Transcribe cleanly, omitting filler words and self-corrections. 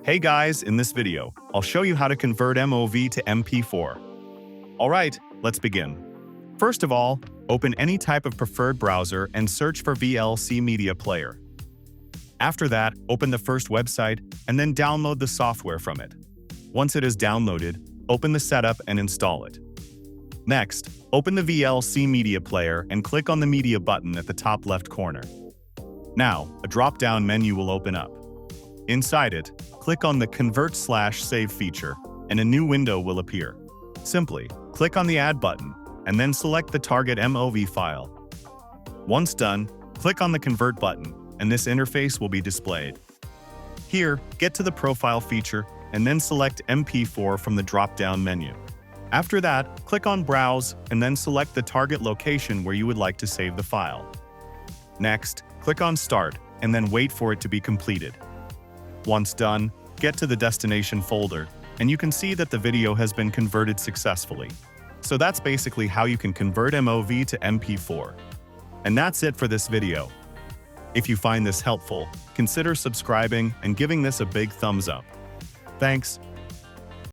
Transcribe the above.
Hey guys, in this video, I'll show you how to convert MOV to MP4. Alright, let's begin. First of all, open any type of preferred browser and search for VLC Media Player. After that, open the first website and then download the software from it. Once it is downloaded, open the setup and install it. Next, open the VLC Media Player and click on the Media button at the top left corner. Now, a drop-down menu will open up. Inside it, click on the Convert/Save feature, and a new window will appear. Simply, click on the Add button, and then select the target MOV file. Once done, click on the Convert button, and this interface will be displayed. Here, get to the Profile feature, and then select MP4 from the drop-down menu. After that, click on Browse, and then select the target location where you would like to save the file. Next, click on Start, and then wait for it to be completed. Once done, get to the destination folder, and you can see that the video has been converted successfully. So that's basically how you can convert MOV to MP4. And that's it for this video. If you find this helpful, consider subscribing and giving this a big thumbs up. Thanks.